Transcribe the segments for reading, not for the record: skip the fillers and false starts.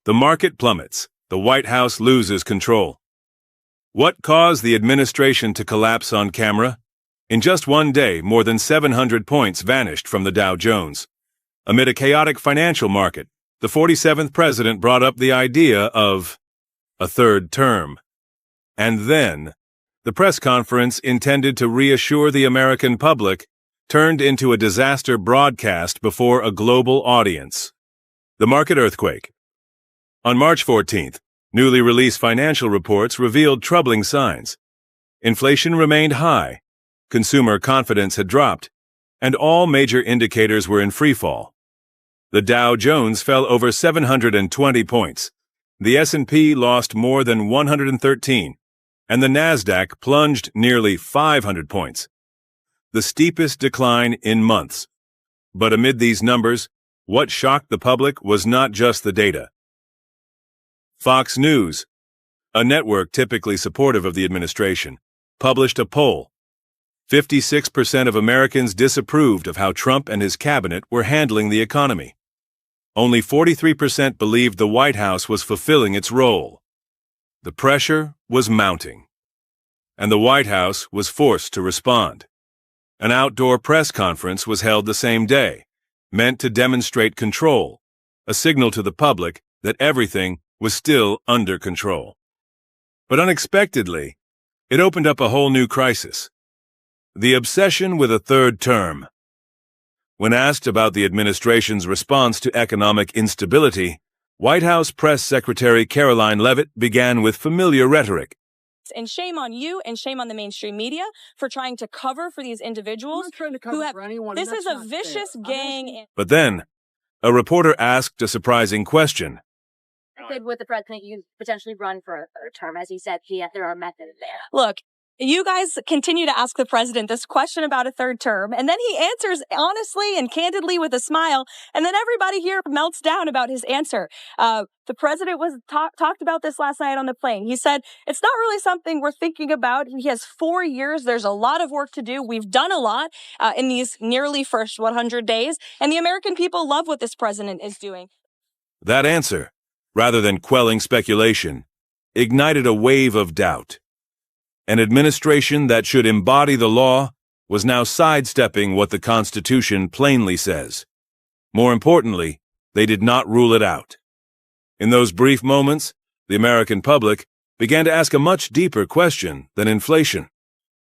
The market plummets. The White House loses control. What caused the administration to collapse on camera? In just one day, more than 700 points vanished from the Dow Jones. Amid a chaotic financial market, the 47th president brought up the idea of a third term. And then, the press conference intended to reassure the American public turned into a disaster broadcast before a global audience. The market earthquake. On March 14th, newly released financial reports revealed troubling signs. Inflation remained high, consumer confidence had dropped, and all major indicators were in freefall. The Dow Jones fell over 720 points. The S&P lost more than 113, and the Nasdaq plunged nearly 500 points. The steepest decline in months. But amid these numbers, what shocked the public was not just the data. Fox News, a network typically supportive of the administration, published a poll. 56% of Americans disapproved of how Trump and his cabinet were handling the economy. Only 43% believed the White House was fulfilling its role. The pressure was mounting, and the White House was forced to respond. An outdoor press conference was held the same day, meant to demonstrate control, a signal to the public that everything was still under control. But unexpectedly, it opened up a whole new crisis. The obsession with a third term. When asked about the administration's response to economic instability, White House Press Secretary Caroline Leavitt began with familiar rhetoric. And shame on you and shame on the mainstream media for trying to cover for these individuals who have. This is a vicious gang. But then, a reporter asked a surprising question. Would the president potentially run for a third term? As he said, there are methods there. Look, you guys continue to ask the president this question about a third term, and then he answers honestly and candidly with a smile, and then everybody here melts down about his answer. The president was talked about this last night on the plane. He said, it's not really something we're thinking about. He has 4 years. There's a lot of work to do. We've done a lot in these nearly first 100 days, and the American people love what this president is doing. That answer, rather than quelling speculation, ignited a wave of doubt. An administration that should embody the law was now sidestepping what the Constitution plainly says. More importantly, they did not rule it out. In those brief moments, the American public began to ask a much deeper question than inflation.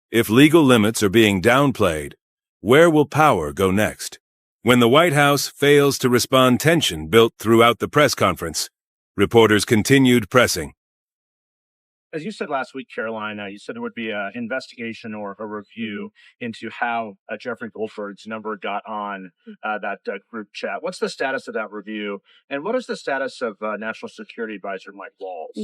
If legal limits are being downplayed, where will power go next? When the White House fails to respond, tension built throughout the press conference. Reporters continued pressing. As you said last week, Caroline, you said there would be an investigation or a review into how Jeffrey Goldberg's number got on that group chat. What's the status of that review? And what is the status of National Security Advisor Mike Waltz?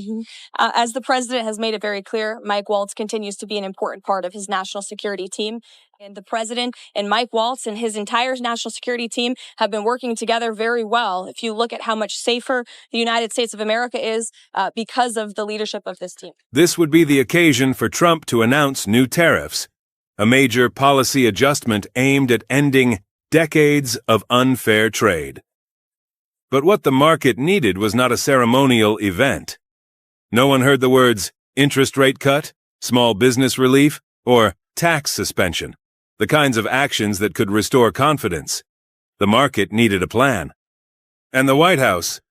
As the president has made it very clear, Mike Waltz continues to be an important part of his national security team. And the president and Mike Waltz and his entire national security team have been working together very well. If you look at how much safer the United States of America is because of the leadership of this team. This would be the occasion for Trump to announce new tariffs, a major policy adjustment aimed at ending decades of unfair trade. But what the market needed was not a ceremonial event. No one heard the words interest rate cut, small business relief, or tax suspension. The kinds of actions that could restore confidence. The market needed a plan. And the White House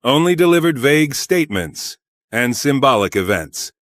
only delivered vague statements and symbolic events.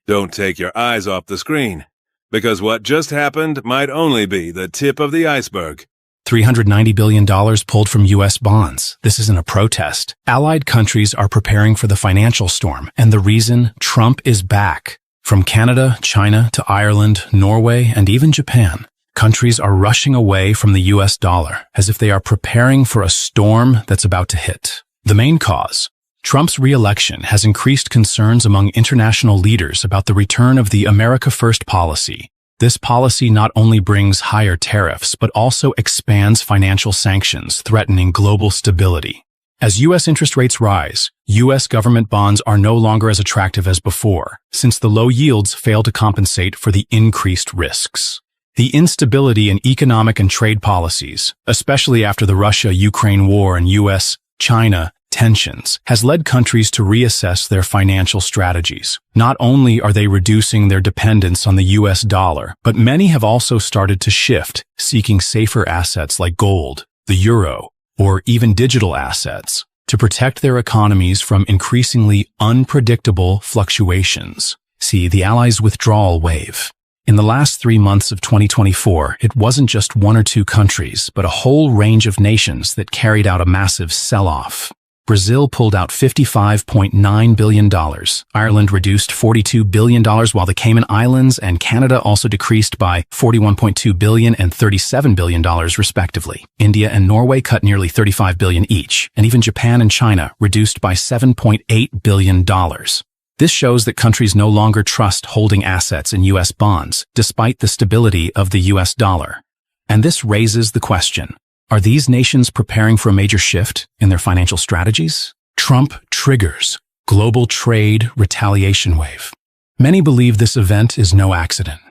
Don't take your eyes off the screen, because what just happened might only be the tip of the iceberg. $390 billion pulled from U.S. bonds. This isn't a protest. Allied countries are preparing for the financial storm, and the reason Trump is back. From Canada, China to Ireland, Norway, and even Japan, countries are rushing away from the U.S. dollar as if they are preparing for a storm that's about to hit. The main cause, Trump's re-election has increased concerns among international leaders about the return of the America First policy. This policy not only brings higher tariffs, but also expands financial sanctions, threatening global stability. As U.S. interest rates rise, U.S. government bonds are no longer as attractive as before, since the low yields fail to compensate for the increased risks. The instability in economic and trade policies, especially after the Russia-Ukraine war and U.S.-China tensions has led countries to reassess their financial strategies. Not only are they reducing their dependence on the US dollar, but many have also started to shift, seeking safer assets like gold, the euro, or even digital assets to protect their economies from increasingly unpredictable fluctuations. See the Allies' withdrawal wave. In the last 3 months of 2024, it wasn't just 1 or 2 countries, but a whole range of nations that carried out a massive sell-off. Brazil pulled out $55.9 billion. Ireland reduced $42 billion, while the Cayman Islands and Canada also decreased by $41.2 billion and $37 billion, respectively. India and Norway cut nearly $35 billion each, and even Japan and China reduced by $7.8 billion. This shows that countries no longer trust holding assets in U.S. bonds, despite the stability of the U.S. dollar. And this raises the question, are these nations preparing for a major shift in their financial strategies? Trump triggers global trade retaliation wave. Many believe this event is no accident.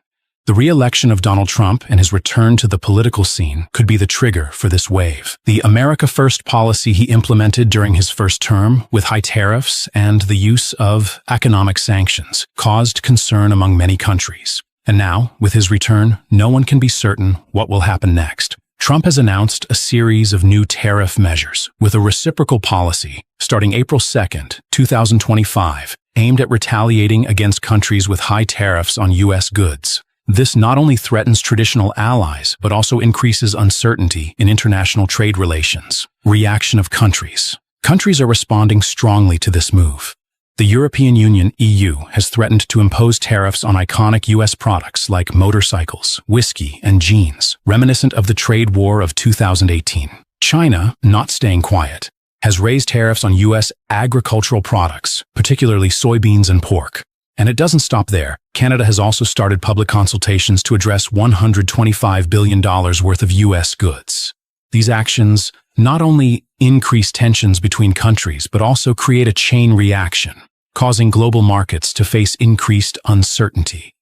The re-election of Donald Trump and his return to the political scene could be the trigger for this wave. The America First policy he implemented during his first term, with high tariffs and the use of economic sanctions, caused concern among many countries. And now, with his return, no one can be certain what will happen next. Trump has announced a series of new tariff measures with a reciprocal policy starting April 2nd, 2025, aimed at retaliating against countries with high tariffs on U.S. goods. This not only threatens traditional allies, but also increases uncertainty in international trade relations. Reaction of countries. Countries are responding strongly to this move. The European Union, EU, has threatened to impose tariffs on iconic U.S. products like motorcycles, whiskey, and jeans, reminiscent of the trade war of 2018. China, not staying quiet, has raised tariffs on U.S. agricultural products, particularly soybeans and pork. And it doesn't stop there. Canada has also started public consultations to address $125 billion worth of U.S. goods. These actions not only increase tensions between countries, but also create a chain reaction, causing global markets to face increased uncertainty.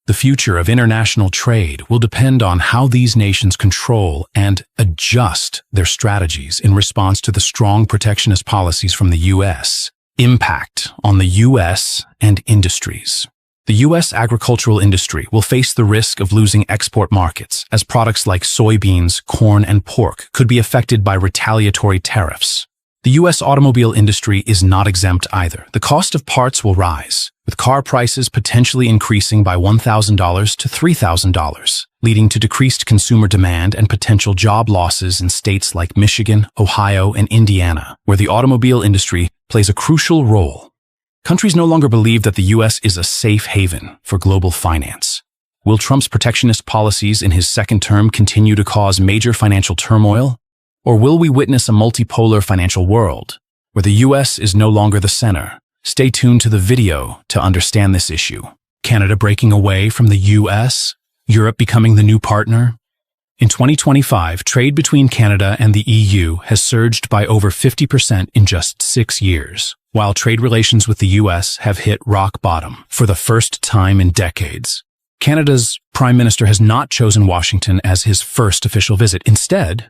The future of international trade will depend on how these nations control and adjust their strategies in response to the strong protectionist policies from the U.S. Impact on the U.S. and industries. The U.S. agricultural industry will face the risk of losing export markets as products like soybeans, corn, and pork could be affected by retaliatory tariffs. The U.S. automobile industry is not exempt either. The cost of parts will rise, with car prices potentially increasing by $1,000 to $3,000, leading to decreased consumer demand and potential job losses in states like Michigan, Ohio, and Indiana, where the automobile industry plays a crucial role. Countries no longer believe that the U.S. is a safe haven for global finance. Will Trump's protectionist policies in his second term continue to cause major financial turmoil? Or will we witness a multipolar financial world, where the U.S. is no longer the center? Stay tuned to the video to understand this issue. Canada breaking away from the U.S., Europe becoming the new partner. In 2025, trade between Canada and the EU has surged by over 50% in just 6 years, while trade relations with the U.S. have hit rock bottom for the first time in decades. Canada's Prime Minister has not chosen Washington as his first official visit. Instead,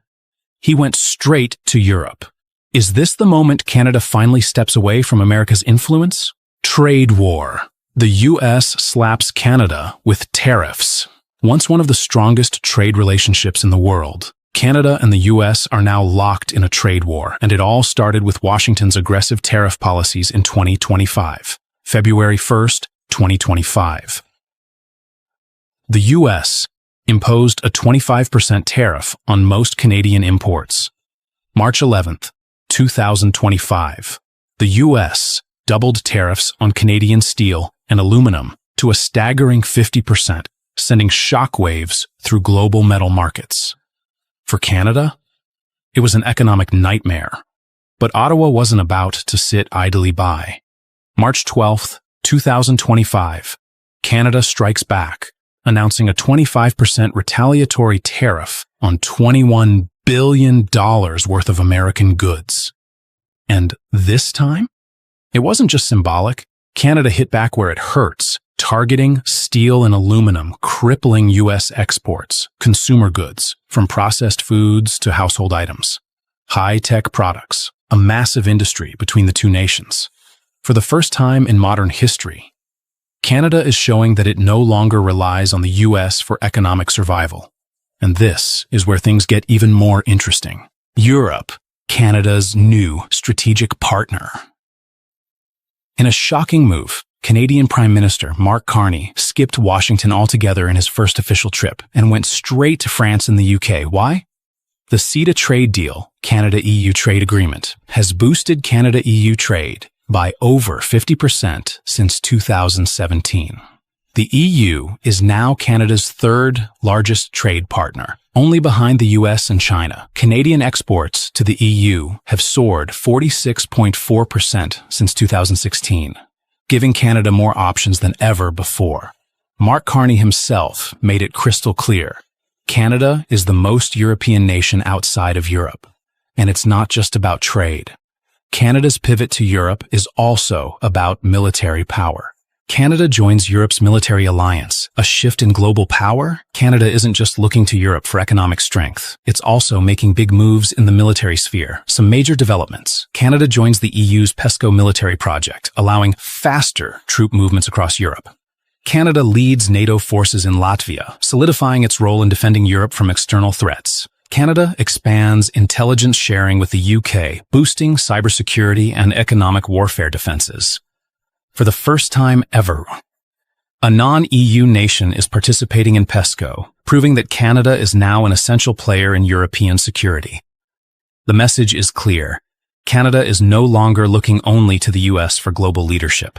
he went straight to Europe. Is this the moment Canada finally steps away from America's influence? Trade war. The U.S. slaps Canada with tariffs. Once one of the strongest trade relationships in the world, Canada and the U.S. are now locked in a trade war, and it all started with Washington's aggressive tariff policies in 2025. February 1st, 2025. The U.S. imposed a 25% tariff on most Canadian imports. March 11th, 2025. The U.S. doubled tariffs on Canadian steel and aluminum to a staggering 50%, sending shockwaves through global metal markets. For Canada, it was an economic nightmare, but Ottawa wasn't about to sit idly by. March 12th, 2025, Canada strikes back, announcing a 25% retaliatory tariff on $21 billion worth of American goods. And this time, it wasn't just symbolic. Canada hit back where it hurts, targeting steel and aluminum, crippling U.S. exports, consumer goods, from processed foods to household items. High-tech products, a massive industry between the two nations. For the first time in modern history, Canada is showing that it no longer relies on the US for economic survival. And this is where things get even more interesting. Europe, Canada's new strategic partner. In a shocking move, Canadian Prime Minister Mark Carney skipped Washington altogether in his first official trip and went straight to France and the UK. Why? The CETA trade deal, Canada-EU trade agreement, has boosted Canada-EU trade by over 50% since 2017. The EU is now Canada's third largest trade partner, only behind the US and China. Canadian exports to the EU have soared 46.4% since 2016, giving Canada more options than ever before. Mark Carney himself made it crystal clear. Canada is the most European nation outside of Europe, and it's not just about trade. Canada's pivot to Europe is also about military power. Canada joins Europe's military alliance, a shift in global power. Canada isn't just looking to Europe for economic strength. It's also making big moves in the military sphere. Some major developments. Canada joins the EU's PESCO military project, allowing faster troop movements across Europe. Canada leads NATO forces in Latvia, solidifying its role in defending Europe from external threats. Canada expands intelligence sharing with the UK, boosting cybersecurity and economic warfare defenses. For the first time ever, a non-EU nation is participating in PESCO, proving that Canada is now an essential player in European security. The message is clear. Canada is no longer looking only to the US for global leadership.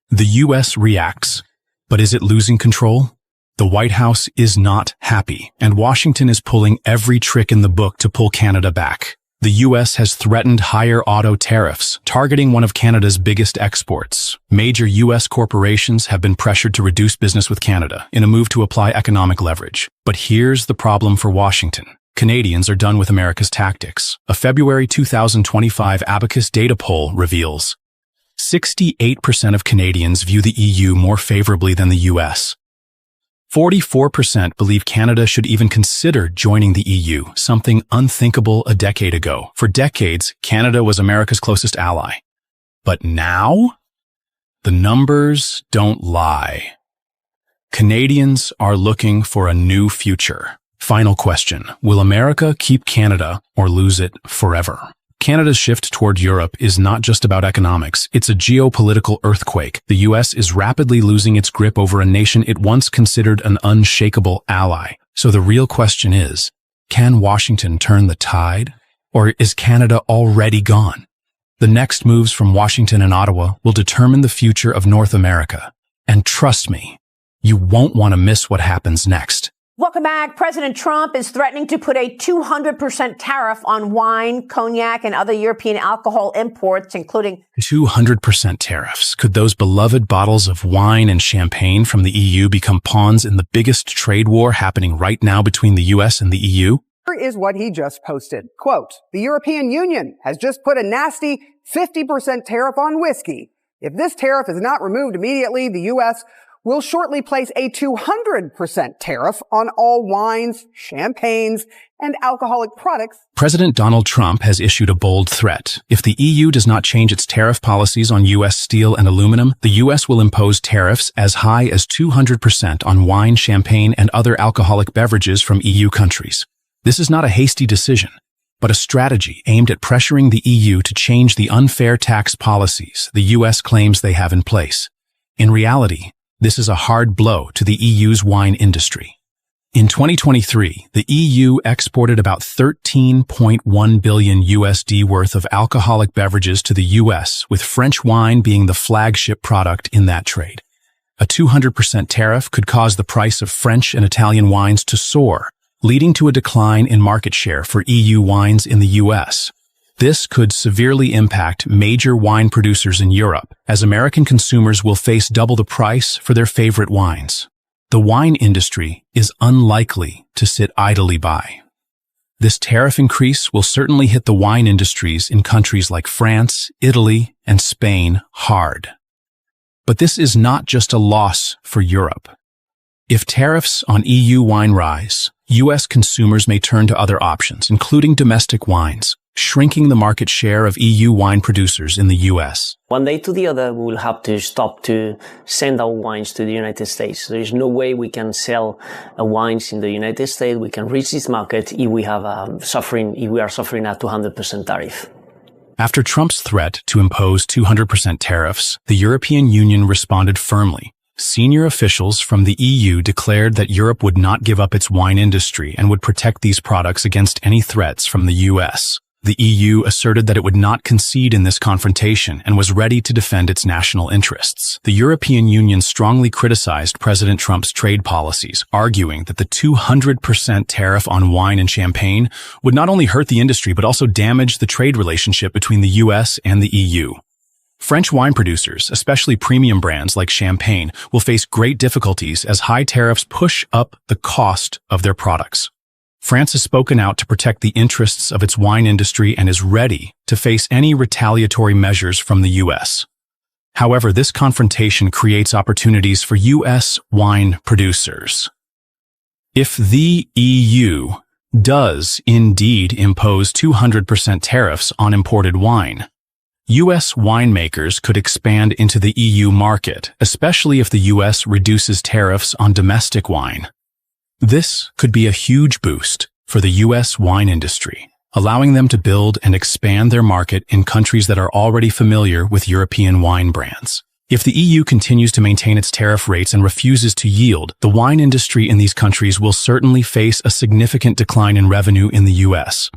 The US reacts, but is it losing control? The White House is not happy, and Washington is pulling every trick in the book to pull Canada back. The U.S. has threatened higher auto tariffs, targeting one of Canada's biggest exports. Major U.S. corporations have been pressured to reduce business with Canada in a move to apply economic leverage. But here's the problem for Washington. Canadians are done with America's tactics. A February 2025 Abacus data poll reveals 68% of Canadians view the EU more favorably than the U.S. 44% believe Canada should even consider joining the EU, something unthinkable a decade ago. For decades, Canada was America's closest ally. But now, the numbers don't lie. Canadians are looking for a new future. Final question: will America keep Canada or lose it forever? Canada's shift toward Europe is not just about economics, it's a geopolitical earthquake. The US is rapidly losing its grip over a nation it once considered an unshakable ally. So the real question is, can Washington turn the tide? Or is Canada already gone? The next moves from Washington and Ottawa will determine the future of North America. And trust me, you won't want to miss what happens next. Welcome back. President Trump is threatening to put a 200% tariff on wine, cognac, and other European alcohol imports, including 200% tariffs. Could those beloved bottles of wine and champagne from the EU become pawns in the biggest trade war happening right now between the US and the EU? Here is what he just posted. Quote, "The European Union has just put a nasty 50% tariff on whiskey. If this tariff is not removed immediately, the U.S. will shortly place a 200% tariff on all wines, champagnes, and alcoholic products." President Donald Trump has issued a bold threat. If the EU does not change its tariff policies on U.S. steel and aluminum, the U.S. will impose tariffs as high as 200% on wine, champagne, and other alcoholic beverages from EU countries. This is not a hasty decision, but a strategy aimed at pressuring the EU to change the unfair tax policies the U.S. claims they have in place. In reality, this is a hard blow to the EU's wine industry. In 2023, the EU exported about $13.1 billion USD worth of alcoholic beverages to the US, with French wine being the flagship product in that trade. A 200% tariff could cause the price of French and Italian wines to soar, leading to a decline in market share for EU wines in the US. This could severely impact major wine producers in Europe, as American consumers will face double the price for their favorite wines. The wine industry is unlikely to sit idly by. This tariff increase will certainly hit the wine industries in countries like France, Italy, and Spain hard. But this is not just a loss for Europe. If tariffs on EU wine rise, US consumers may turn to other options, including domestic wines. shrinking the market share of EU wine producers in the US. One day to the other, we will have to stop to send our wines to the United States. There is no way we can sell wines in the United States. We can reach this market if we are suffering a 200% tariff. After Trump's threat to impose 200% tariffs, the European Union responded firmly. Senior officials from the EU declared that Europe would not give up its wine industry and would protect these products against any threats from the US. The EU asserted that it would not concede in this confrontation and was ready to defend its national interests. The European Union strongly criticized President Trump's trade policies, arguing that the 200% tariff on wine and champagne would not only hurt the industry but also damage the trade relationship between the US and the EU. French wine producers, especially premium brands like Champagne, will face great difficulties as high tariffs push up the cost of their products. France has spoken out to protect the interests of its wine industry and is ready to face any retaliatory measures from the US. However, this confrontation creates opportunities for US wine producers. If the EU does indeed impose 200% tariffs on imported wine, US winemakers could expand into the EU market, especially if the US reduces tariffs on domestic wine. This could be a huge boost for the US wine industry, allowing them to build and expand their market in countries that are already familiar with European wine brands. If the EU continues to maintain its tariff rates and refuses to yield, the wine industry in these countries will certainly face a significant decline in revenue in the US.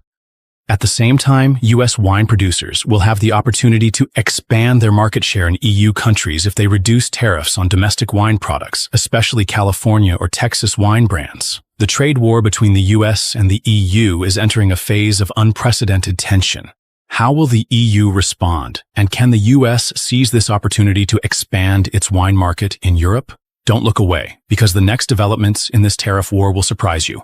At the same time, US wine producers will have the opportunity to expand their market share in EU countries if they reduce tariffs on domestic wine products, especially California or Texas wine brands. The trade war between the US and the EU is entering a phase of unprecedented tension. How will the EU respond, and can the US seize this opportunity to expand its wine market in Europe? Don't look away, because the next developments in this tariff war will surprise you.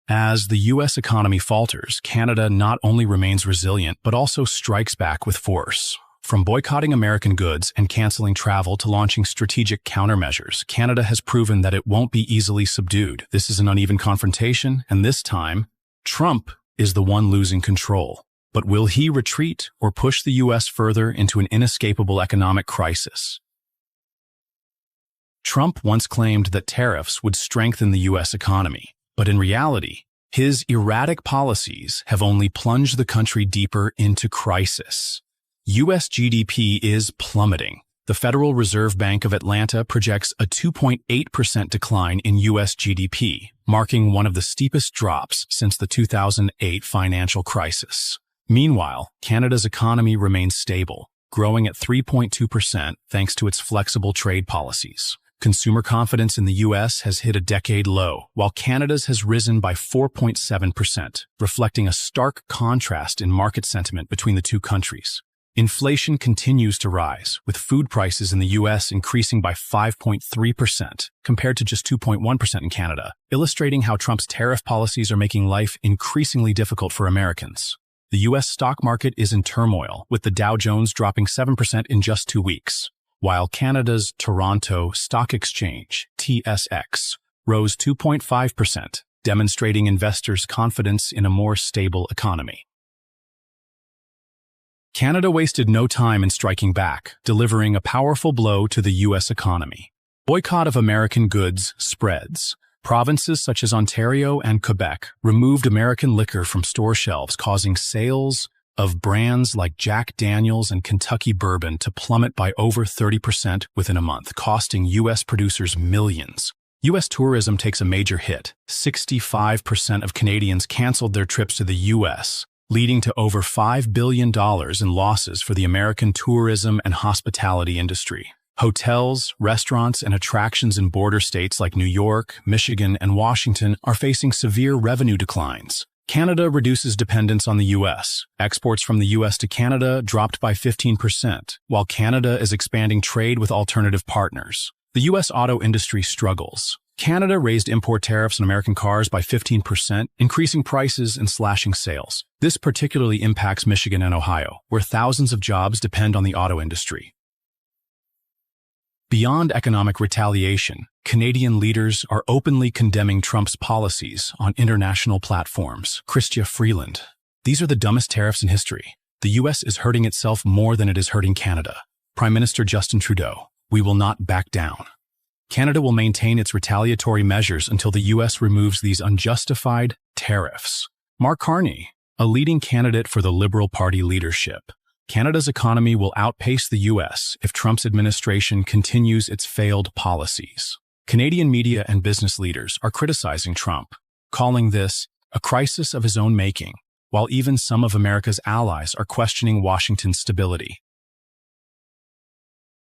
As the U.S. economy falters, Canada not only remains resilient, but also strikes back with force. From boycotting American goods and canceling travel to launching strategic countermeasures, Canada has proven that it won't be easily subdued. This is an uneven confrontation, and this time, Trump is the one losing control. But will he retreat or push the U.S. further into an inescapable economic crisis? Trump once claimed that tariffs would strengthen the U.S. economy. But in reality, his erratic policies have only plunged the country deeper into crisis. U.S. GDP is plummeting. The Federal Reserve Bank of Atlanta projects a 2.8% decline in U.S. GDP, marking one of the steepest drops since the 2008 financial crisis. Meanwhile, Canada's economy remains stable, growing at 3.2% thanks to its flexible trade policies. Consumer confidence in the U.S. has hit a decade low, while Canada's has risen by 4.7%, reflecting a stark contrast in market sentiment between the two countries. Inflation continues to rise, with food prices in the U.S. increasing by 5.3%, compared to just 2.1% in Canada, illustrating how Trump's tariff policies are making life increasingly difficult for Americans. The U.S. stock market is in turmoil, with the Dow Jones dropping 7% in just 2 weeks. While Canada's Toronto Stock Exchange, TSX, rose 2.5%, demonstrating investors' confidence in a more stable economy. Canada wasted no time in striking back, delivering a powerful blow to the U.S. economy. Boycott of American goods spreads. Provinces such as Ontario and Quebec removed American liquor from store shelves, causing sales of brands like Jack Daniel's and Kentucky Bourbon to plummet by over 30% within a month, costing U.S. producers millions. U.S. tourism takes a major hit. 65% of Canadians canceled their trips to the U.S., leading to over $5 billion in losses for the American tourism and hospitality industry. Hotels, restaurants, and attractions in border states like New York, Michigan, and Washington are facing severe revenue declines. Canada reduces dependence on the U.S. Exports from the U.S. to Canada dropped by 15%, while Canada is expanding trade with alternative partners. The U.S. auto industry struggles. Canada raised import tariffs on American cars by 15%, increasing prices and slashing sales. This particularly impacts Michigan and Ohio, where thousands of jobs depend on the auto industry. Beyond economic retaliation, Canadian leaders are openly condemning Trump's policies on international platforms. Chrystia Freeland. These are the dumbest tariffs in history. The U.S. is hurting itself more than it is hurting Canada. Prime Minister Justin Trudeau, we will not back down. Canada will maintain its retaliatory measures until the U.S. removes these unjustified tariffs. Mark Carney, a leading candidate for the Liberal Party leadership. Canada's economy will outpace the U.S. if Trump's administration continues its failed policies. Canadian media and business leaders are criticizing Trump, calling this a crisis of his own making, while even some of America's allies are questioning Washington's stability.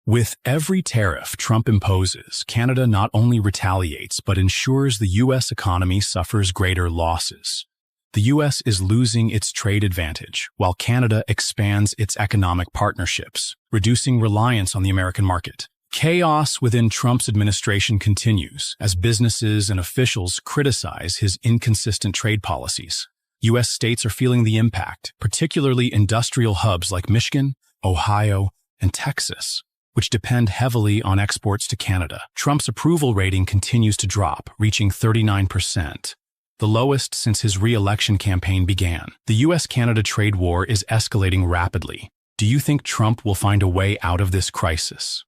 With every tariff Trump imposes, Canada not only retaliates but ensures the U.S. economy suffers greater losses. The U.S. is losing its trade advantage, while Canada expands its economic partnerships, reducing reliance on the American market. Chaos within Trump's administration continues as businesses and officials criticize his inconsistent trade policies. U.S. states are feeling the impact, particularly industrial hubs like Michigan, Ohio, and Texas, which depend heavily on exports to Canada. Trump's approval rating continues to drop, reaching 39%. The lowest since his re-election campaign began. The U.S.-Canada trade war is escalating rapidly. Do you think Trump will find a way out of this crisis?